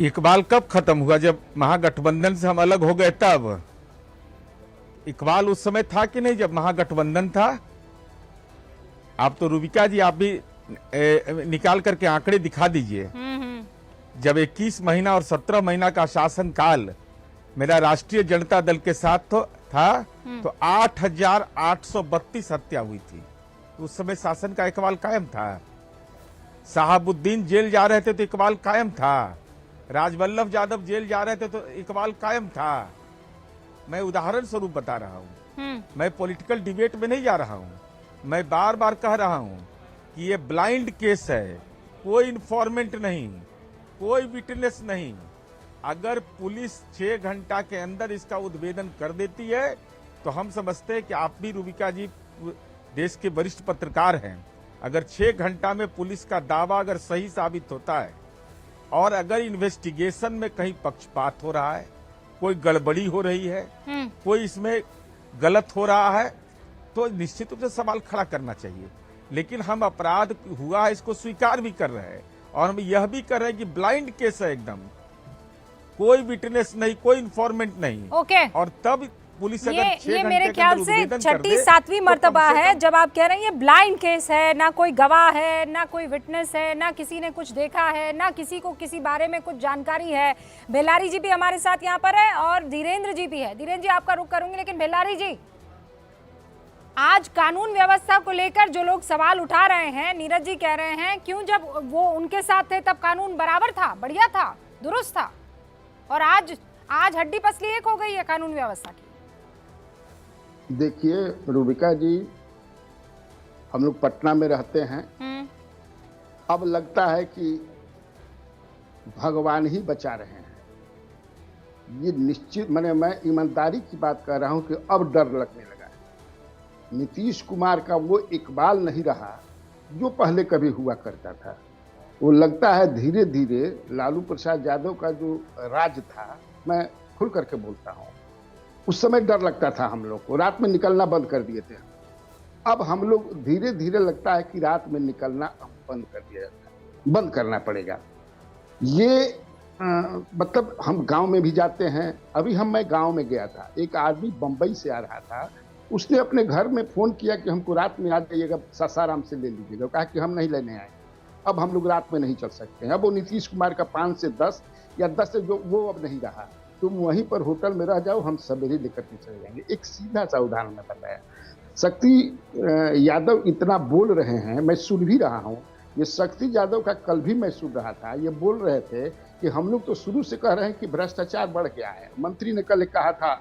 इकबाल कब खत्म हुआ? जब महागठबंधन से हम अलग हो गए तब। इकबाल उस समय था कि नहीं जब महागठबंधन था? आप तो रूबिका जी, आप भी निकाल करके आंकड़े दिखा दीजिए। जब 21 महीना और 17 महीना का शासन काल मेरा राष्ट्रीय जनता दल के साथ था तो 8,832 हत्या हुई थी। उस समय शासन का इकबाल कायम था। साहबुद्दीन जेल जा रहे थे तो इकबाल कायम था। राजवल्लभ यादव जेल जा रहे थे तो इकबाल कायम था। मैं उदाहरण स्वरूप बता रहा हूं, मैं पॉलिटिकल डिबेट में नहीं जा रहा हूं। मैं बार बार कह रहा हूं कि ये ब्लाइंड केस है, कोई इन्फॉर्मेंट नहीं, कोई विटनेस नहीं। अगर पुलिस 6 घंटा के अंदर इसका उद्भेदन कर देती है तो हम समझते हैं कि आप भी रूबिका जी देश के वरिष्ठ पत्रकार हैं। अगर 6 घंटा में पुलिस का दावा अगर सही साबित होता है और अगर इन्वेस्टिगेशन में कहीं पक्षपात हो रहा है, कोई गड़बड़ी हो रही है, कोई इसमें गलत हो रहा है, तो निश्चित रूप से सवाल खड़ा करना चाहिए। लेकिन हम अपराध हुआ है इसको स्वीकार भी कर रहे हैं और हम यह भी कर रहे हैं कि ब्लाइंड केस है एकदम, कोई विटनेस नहीं, कोई इन्फॉर्मेंट नहीं। ओके। और तब पुलिस अगर ये मेरे ख्याल से 6ठी-7वीं मर्तबा है जब आप कह रहे हैं ये ब्लाइंड केस है, ना कोई गवाह है, ना कोई विटनेस है, ना किसी ने कुछ देखा है, ना किसी को किसी बारे में कुछ जानकारी है। बेल्लारी जी भी हमारे साथ यहाँ पर है और धीरेन्द्र जी भी है। धीरेन्द्र जी आपका रुख करूंगी, लेकिन बेल्लारी जी, आज कानून व्यवस्था को लेकर जो लोग सवाल उठा रहे हैं, नीरज जी कह रहे हैं क्यों जब वो उनके साथ थे तब कानून बराबर था, बढ़िया था, दुरुस्त था, और आज हड्डी पसली एक हो गई है कानून व्यवस्था की। देखिए रूबिका जी, हम लोग पटना में रहते हैं। अब लगता है कि भगवान ही बचा रहे हैं। ये निश्चित, मैं ईमानदारी की बात कर रहा हूं कि अब डर लगने लगा है। नीतीश कुमार का वो इकबाल नहीं रहा जो पहले कभी हुआ करता था। वो लगता है धीरे धीरे लालू प्रसाद यादव का जो राज था, मैं खुल करके बोलता हूं, उस समय डर लगता था हम लोग को, रात में निकलना बंद कर दिए थे। अब हम लोग धीरे धीरे लगता है कि रात में निकलना बंद कर दिया जाता है, बंद करना पड़ेगा। ये मतलब हम गांव में भी जाते हैं। अभी मैं गांव में गया था, एक आदमी बंबई से आ रहा था, उसने अपने घर में फोन किया कि हमको रात में आ जाइएगा, सासाराम से ले लीजिएगा। कहा कि हम नहीं लेने आए, अब हम लोग रात में नहीं चल सकते हैं। अब वो नीतीश कुमार का 5 से 10 या 10 से जो वो अब नहीं रहा, तुम वहीं पर होटल में रह जाओ, हम सवेरे लेकर के चले जाएंगे। एक सीधा सा उदाहरण मैं बताया। शक्ति यादव इतना बोल रहे हैं, मैं सुन भी रहा हूँ। ये शक्ति यादव का कल भी मैं सुन रहा था, ये बोल रहे थे कि हम लोग तो शुरू से कह रहे हैं कि भ्रष्टाचार बढ़ गया है। मंत्री ने कल कहा था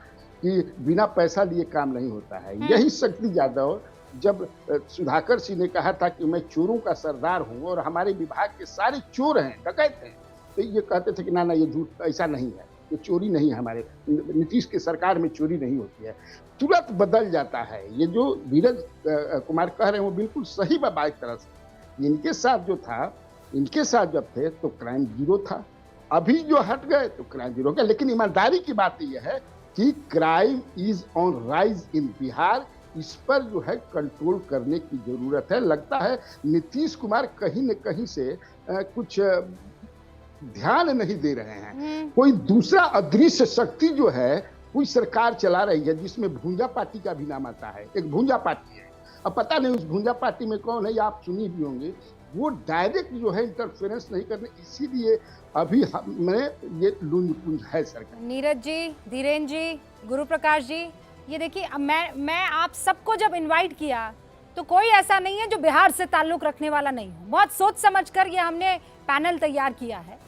कि बिना पैसा लिए काम नहीं होता है। यही शक्ति यादव जब सुधाकर सिंह ने कहा था कि मैं चोरों का सरदार हूँ और हमारे विभाग के सारे चोर हैं, डकैत हैं, तो ये कहते थे कि ना ये झूठ, ऐसा नहीं है, ये चोरी नहीं है, हमारे नीतीश की सरकार में चोरी नहीं होती है। तुरंत बदल जाता है। ये जो नीरज कुमार कह रहे हैं वो बिल्कुल सही बात एक तरह से। इनके साथ जो था, इनके साथ जब थे तो क्राइम जीरो था, अभी जो हट गए तो क्राइम जीरो का। लेकिन ईमानदारी की बात यह है कि crime is on rise in Bihar. इस पर जो है कंट्रोल करने की जरूरत है। लगता है नीतीश कुमार कहीं न कहीं से कुछ ध्यान नहीं दे रहे हैं। कोई दूसरा अदृश्य शक्ति जो है कोई सरकार चला रही है, जिसमें भूंजा पार्टी का भी नाम आता है। एक भूंजा पार्टी है, अब पता नहीं उस भूंजा पार्टी में कौन है, आप सुनी भी होंगे। वो डायरेक्ट जो है इंटरफेरेंस नहीं करने, इसीलिए अभी हमें ये लूंज पुंज है सरकार। नीरज जी, धीरेन्द्र जी, गुरु प्रकाश जी, ये देखिए, मैं आप सबको जब इनवाइट किया तो कोई ऐसा नहीं है जो बिहार से ताल्लुक रखने वाला नहीं हो। बहुत सोच समझकर ये हमने पैनल तैयार किया है।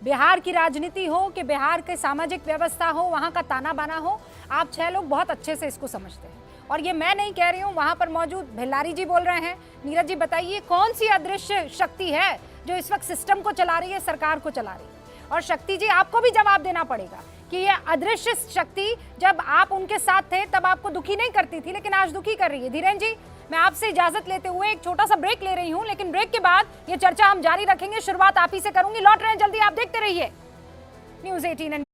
बिहार की राजनीति हो कि बिहार के सामाजिक व्यवस्था हो, वहाँ का ताना बाना हो, आप 6 लोग बहुत अच्छे से इसको समझते हैं। और ये मैं नहीं कह रही हूँ, वहाँ पर मौजूद बेल्लारी जी बोल रहे हैं। नीरज जी बताइए, कौन सी अदृश्य शक्ति है जो इस वक्त सिस्टम को चला रही है, सरकार को चला रही है? और शक्ति जी, आपको भी जवाब देना पड़ेगा कि ये अदृश्य शक्ति जब आप उनके साथ थे तब आपको दुखी नहीं करती थी, लेकिन आज दुखी कर रही है। धीरेन्द्र जी, मैं आपसे इजाजत लेते हुए एक छोटा सा ब्रेक ले रही हूं, लेकिन ब्रेक के बाद ये चर्चा हम जारी रखेंगे। शुरुआत आप ही से करूंगी, लौट रहे हैं जल्दी, आप देखते रहिए न्यूज़ 18।